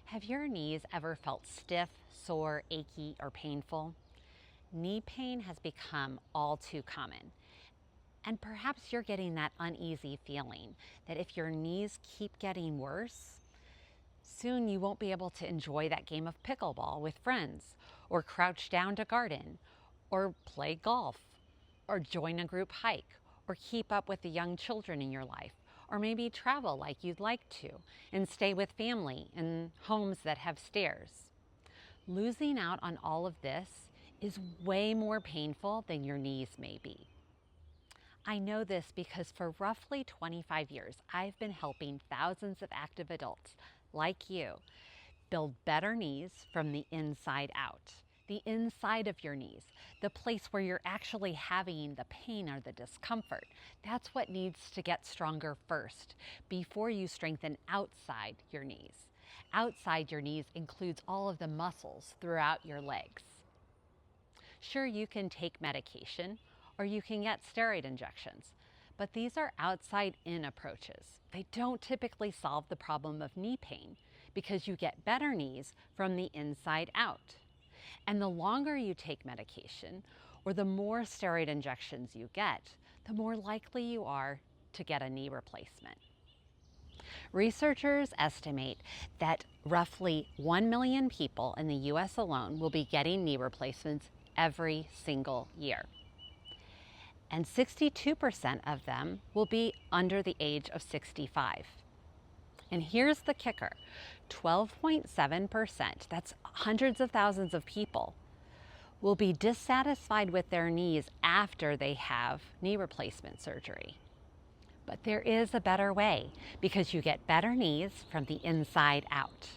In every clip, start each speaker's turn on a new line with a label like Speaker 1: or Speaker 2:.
Speaker 1: Have your knees ever felt stiff, sore, achy, or painful? Knee pain has become all too common. And perhaps you're getting that uneasy feeling that if your knees keep getting worse, soon you won't be able to enjoy that game of pickleball with friends, or crouch down to garden, or play golf, or join a group hike, or keep up with the young children in your life, or maybe travel like you'd like to and stay with family in homes that have stairs. Losing out on all of this is way more painful than your knees may be. I know this because for roughly 25 years, I've been helping thousands of active adults like you build better knees from the inside out. The inside of your knees, the place where you're actually having the pain or the discomfort. That's what needs to get stronger first before you strengthen outside your knees. Outside your knees includes all of the muscles throughout your legs. Sure, you can take medication or you can get steroid injections, but these are outside-in approaches. They don't typically solve the problem of knee pain because you get better knees from the inside out. And the longer you take medication or the more steroid injections you get, the more likely you are to get a knee replacement. Researchers estimate that roughly 1 million people in the US alone will be getting knee replacements every single year. And 62% of them will be under the age of 65. And here's the kicker, 12.7%, that's hundreds of thousands of people, will be dissatisfied with their knees after they have knee replacement surgery. But there is a better way because you get better knees from the inside out.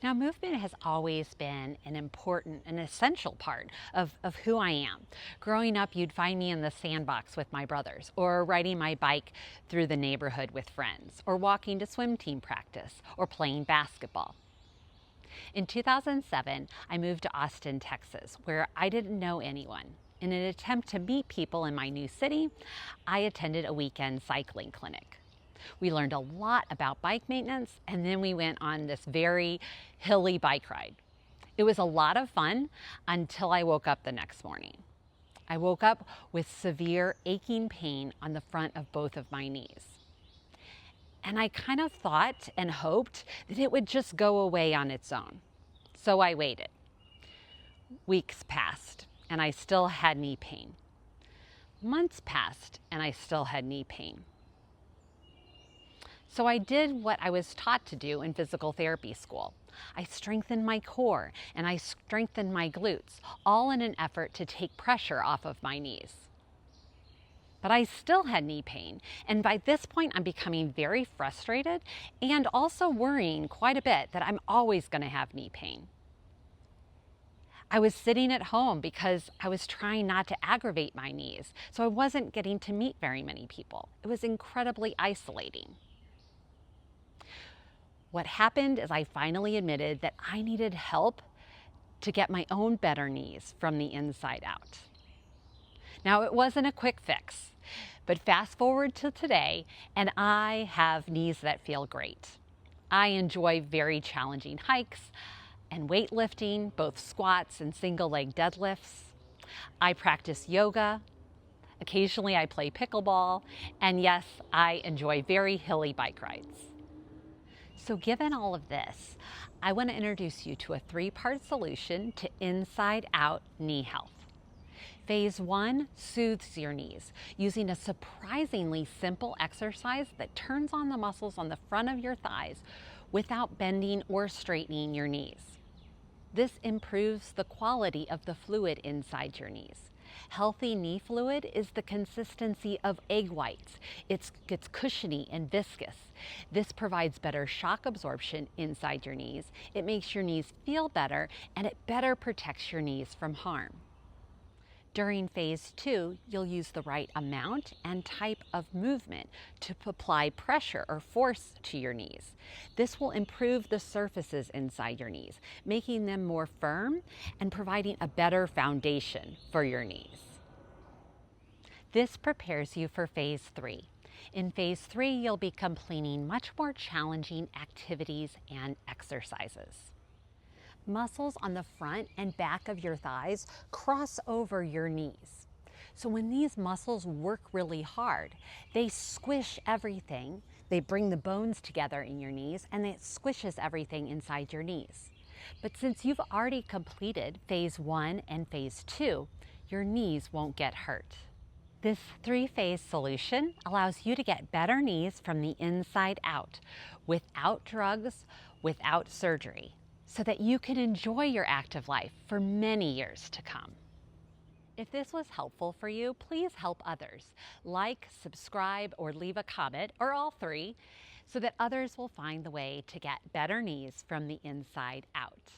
Speaker 1: Now, movement has always been an important and essential part of who I am. Growing up, you'd find me in the sandbox with my brothers, or riding my bike through the neighborhood with friends, or walking to swim team practice, or playing basketball. In 2007, I moved to Austin, Texas, where I didn't know anyone. In an attempt to meet people in my new city, I attended a weekend cycling clinic. We learned a lot about bike maintenance, and then we went on this very hilly bike ride. It was a lot of fun until I woke up the next morning. I woke up with severe aching pain on the front of both of my knees. And I kind of thought and hoped that it would just go away on its own. So I waited. Weeks passed, and I still had knee pain. Months passed, and I still had knee pain. So I did what I was taught to do in physical therapy school. I strengthened my core and I strengthened my glutes, all in an effort to take pressure off of my knees. But I still had knee pain, and by this point I'm becoming very frustrated and also worrying quite a bit that I'm always going to have knee pain. I was sitting at home because I was trying not to aggravate my knees, so I wasn't getting to meet very many people. It was incredibly isolating. What happened is I finally admitted that I needed help to get my own better knees from the inside out. Now, it wasn't a quick fix, but fast forward to today, and I have knees that feel great. I enjoy very challenging hikes and weightlifting, both squats and single leg deadlifts. I practice yoga. Occasionally I play pickleball, and yes, I enjoy very hilly bike rides. So given all of this, I want to introduce you to a 3-part solution to inside-out knee health. Phase 1 soothes your knees using a surprisingly simple exercise that turns on the muscles on the front of your thighs without bending or straightening your knees. This improves the quality of the fluid inside your knees. Healthy knee fluid is the consistency of egg whites. It's cushiony and viscous. This provides better shock absorption inside your knees. It makes your knees feel better, and it better protects your knees from harm. During phase 2, you'll use the right amount and type of movement to apply pressure or force to your knees. This will improve the surfaces inside your knees, making them more firm and providing a better foundation for your knees. This prepares you for phase 3. In phase 3, you'll be completing much more challenging activities and exercises. Muscles on the front and back of your thighs cross over your knees. So when these muscles work really hard, they squish everything. They bring the bones together in your knees, and it squishes everything inside your knees. But since you've already completed phase 1 and phase 2, your knees won't get hurt. This 3-phase solution allows you to get better knees from the inside out, without drugs, without surgery, so that you can enjoy your active life for many years to come. If this was helpful for you, please help others. Like, subscribe, or leave a comment, or all three, so that others will find the way to get better knees from the inside out.